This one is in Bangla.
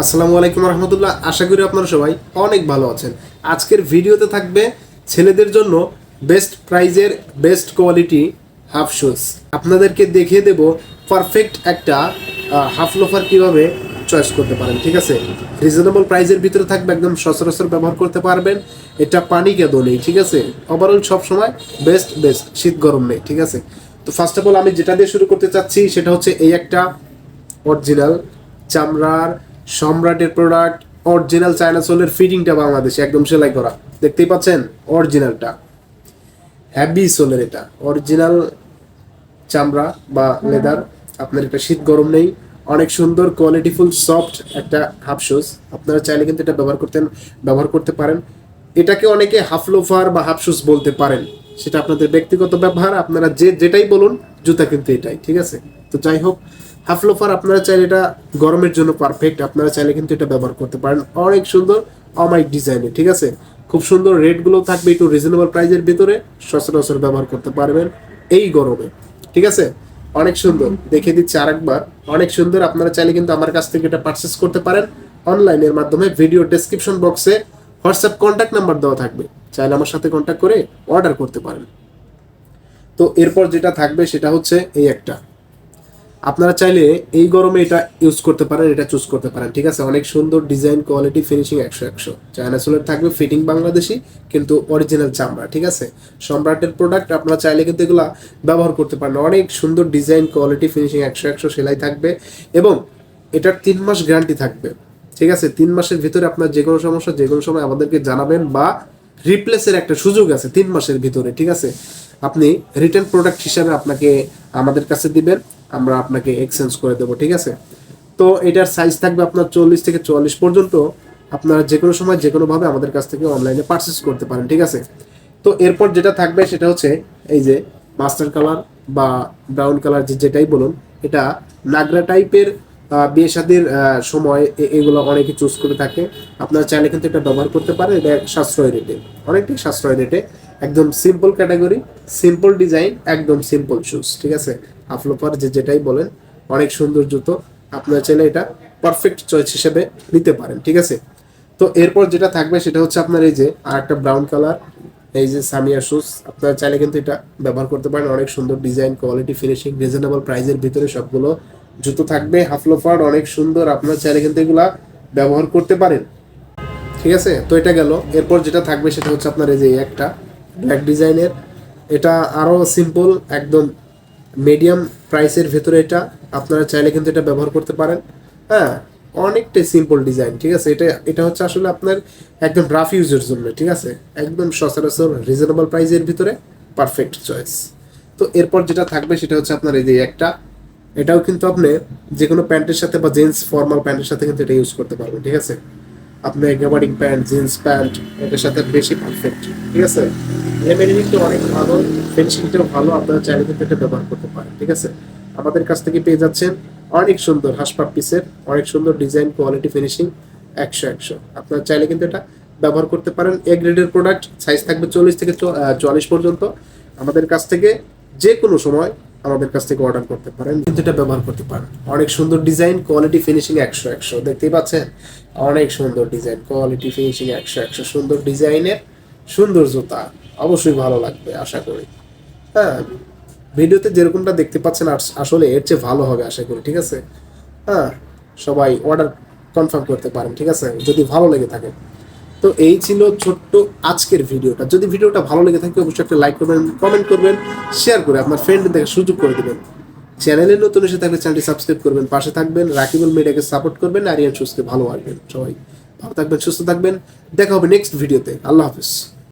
আসসালামু আলাইকুম রহমতুল্লাহ। আশা করি আপনারা সবাই অনেক ভালো আছেন। আজকের ভিডিওতে থাকবে ছেলেদের জন্য বেস্ট প্রাইজের বেস্ট কোয়ালিটি হাফ শুজ। আপনাদেরকে দেখিয়ে দেব পারফেক্ট একটা হাফ লোফার কিভাবে চয়েস করতে পারেন। ঠিক আছে, রিজনেবল প্রাইজের ভিতরে থাকবে, একদম সচরাচর ব্যবহার করতে পারবেন। এটা পানি কেঁদো নেই। ঠিক আছে, ওভারঅল সবসময় বেস্ট শীত গরম নেই। ঠিক আছে, তো ফার্স্ট অফ অল আমি যেটা দিয়ে শুরু করতে চাচ্ছি সেটা হচ্ছে এই একটা অরিজিনাল চামড়ার সম্রাটের প্রোডাক্ট, অরিজিনাল চায়না সোলের ফিটিংটা বাংলাদেশে একদম সেলাই করা, দেখতেই পাচ্ছেন অরিজিনালটা, হ্যাভি সোলের, এটা অরিজিনাল চামড়া বা লেদার। আপনার এটা শীত গরম নেই, অনেক সুন্দর কোয়ালিটিফুল সফট একটা হাফ শুজ। আপনারা চাইলে কিন্তু এটা ব্যবহার করতে পারেন। এটাকে অনেকে হাফ লোফার বা হাফ শুজ বলতে পারেন, সেটা আপনাদের ব্যক্তিগত ব্যবহার। আপনারা যেটাই বলুন, জুতা কিন্তু এটাই। ঠিক আছে, তো যাই হোক, হাফ লোফার আপনারা চাইলে এটা গরমের জন্য পারফেক্ট। আপনারা চাইলে কিন্তু এটা ব্যবহার করতে পারেন। অনেক সুন্দর অমাইক ডিজাইনের। ঠিক আছে, খুব সুন্দর রেটগুলো থাকবে একটু রিজনেবল প্রাইজের ভিতরে, সচরাচর ব্যবহার করতে পারবেন এই গরমে। ঠিক আছে, অনেক সুন্দর, দেখে দিচ্ছি আরেকবার, অনেক সুন্দর। আপনারা চাইলে কিন্তু আমার কাছ থেকে এটা পারচেস করতে পারেন অনলাইনের মাধ্যমে। ভিডিও ডেসক্রিপশন বক্সে হোয়াটসঅ্যাপ কন্ট্যাক্ট নাম্বার দেওয়া থাকবে, চাইলে আমার সাথে কন্ট্যাক্ট করে অর্ডার করতে পারেন। তো এরপর যেটা থাকবে সেটা হচ্ছে এই একটা, আপনারা চাইলে এই গরমে এটা ইউজ করতে পারেন, এটা চুজ করতে পারেন। ঠিক আছে, অনেক সুন্দর ডিজাইন, কোয়ালিটি, ফিনিশিং 100 চায়না সোলের থাকবে, ফিটিং বাংলাদেশি কিন্তু অরিজিনাল চামড়া। ঠিক আছে, সম্রাটের প্রোডাক্ট, আপনারা চাইলে কিন্তু এগুলা ব্যবহার করতে পারেন। অনেক সুন্দর ডিজাইন, কোয়ালিটি, ফিনিশিং 100 সেলাই থাকবে এবং এটার 3 মাস গ্যারান্টি থাকবে। ঠিক আছে, 3 মাসের ভিতরে আপনার যে কোনো সমস্যা যে কোনো সময় আমাদেরকে জানাবেন, বা রিপ্লেসের একটা সুযোগ আছে 3 মাসের ভিতরে। ঠিক আছে, আপনি রিটার্ন প্রোডাক্ট হিসাবে আপনাকে আমাদের কাছে দিবেন, আমরা আপনাকে এক্সচেঞ্জ করে দেবো। ঠিক আছে, তো এটার সাইজ থাকবে আপনার 40 থেকে 44 পর্যন্ত। আপনারা যে কোনো সময় যে কোনোভাবে আমাদের কাছ থেকে অনলাইনে পারচেস করতে পারেন। ঠিক আছে, তো এরপর যেটা থাকবে সেটা হচ্ছে এই যে মাস্টার কালার বা ব্রাউন কালার, যেটাই বলুন, এটা নাগরা টাইপের বিয়ে শাদীর সময় এগুলো অনেকে চুজ করে থাকে। আপনারা চাইলে কিন্তু এটা ব্যবহার করতে পারেন। এটা সাশ্রয় রেটে, অনেকটাই সাশ্রয় রেটে, একদম সিম্পল ক্যাটাগরি, সিম্পল ডিজাইন, একদম সিম্পল শুজ। ঠিক আছে, হাফ লোফার যেটাই বলেন, অনেক সুন্দর জুতো। আপনারা চাইলে এটা পারফেক্ট চয়েস হিসেবে নিতে পারেন। ঠিক আছে, তো এরপর যেটা থাকবে সেটা হচ্ছে আপনার এই যে আর একটা ব্রাউন কালার, এই যে সামিয়া শুজ। আপনারা চাইলে কিন্তু এটা ব্যবহার করতে পারেন। অনেক সুন্দর ডিজাইন, কোয়ালিটি, ফিনিশিং, রিজনেবল প্রাইজের ভিতরে সবগুলো জুতো থাকবে, হাফ লোফার, অনেক সুন্দর। আপনারা চাইলে কিন্তু এগুলা ব্যবহার করতে পারেন। ঠিক আছে, তো এটা গেল। এরপর যেটা থাকবে সেটা হচ্ছে আপনার এই যে একটা ব্ল্যাক ডিজাইনের, এটা আরও সিম্পল, একদম মিডিয়াম প্রাইসের ভেতরে। এটা আপনারা চাইলে কিন্তু এটা ব্যবহার করতে পারেন। হ্যাঁ, অনেকটাই সিম্পল ডিজাইন। ঠিক আছে, এটা হচ্ছে আসলে আপনার একদম রাফ ইউজের জন্য। ঠিক আছে, একদম সচরাচর রিজনেবল প্রাইসের ভিতরে পারফেক্ট চয়েস। তো এরপর যেটা থাকবে সেটা হচ্ছে আপনার এই যে একটা, এটাও কিন্তু আপনি যে কোনো প্যান্টের সাথে বা জিন্স ফর্মাল প্যান্টের সাথে কিন্তু এটা ইউজ করতে পারবেন। ঠিক আছে, আপনি গ্যাবার্ডিং প্যান্ট, জিন্স প্যান্ট, এটার সাথে বেশি পারফেক্ট। ঠিক আছে, মেটেরিয়ালটা অনেক ভালো, ফিনিশিংটাও ভালো। আপনারা চাইলে কিন্তু এটা ব্যবহার করতে পারেন। ঠিক আছে, আমাদের কাছ থেকে পেয়ে যাচ্ছেন অনেক সুন্দর হাসপাত পিসের, অনেক সুন্দর ডিজাইন, কোয়ালিটি, ফিনিশিং 100। আপনারা চাইলে কিন্তু এটা ব্যবহার করতে পারেন। এ গ্রেডের প্রোডাক্ট, সাইজ থাকবে 40 থেকে 44 পর্যন্ত। আমাদের কাছ থেকে যে কোনো সময় আমাদের কাছ থেকে অর্ডার করতে পারেন, কিন্তু এটা ব্যবহার করতে পারেন। অনেক সুন্দর ডিজাইন, কোয়ালিটি, ফিনিশিং 100। দেখতেই পাচ্ছেন অনেক সুন্দর ডিজাইন, কোয়ালিটি, ফিনিশিং 100। সুন্দর ডিজাইনের সুন্দর জুতা, অবশ্যই ভালো লাগবে আশা করি। হ্যাঁ, ভিডিওতে যেরকমটা দেখতে পাচ্ছেন আসলে এর চেয়ে ভালো হবে আশা করি। ঠিক আছে, হ্যাঁ, সবাই অর্ডার কনফার্ম করতে পারেন। ঠিক আছে, যদি ভালো লেগে থাকে। তো এই ছিল ছোট্ট আজকের ভিডিওটা। যদি ভিডিওটা ভালো লেগে থাকে অবশ্যই একটা লাইক করবেন, কমেন্ট করবেন, শেয়ার করে আপনার ফ্রেন্ডদের দেখার সুযোগ করে দেবেন। চ্যানেলে নতুন এসে থাকলে চ্যানেলটি সাবস্ক্রাইব করবেন, পাশে থাকবেন, রাকিবুল মিডিয়াকে সাপোর্ট করবেন, আরিয়ান সুস্থকে ভালো রাখবেন। সবাই ভালো থাকবেন, সুস্থ থাকবেন, দেখা হবে নেক্সট ভিডিওতে। আল্লাহ হাফিজ।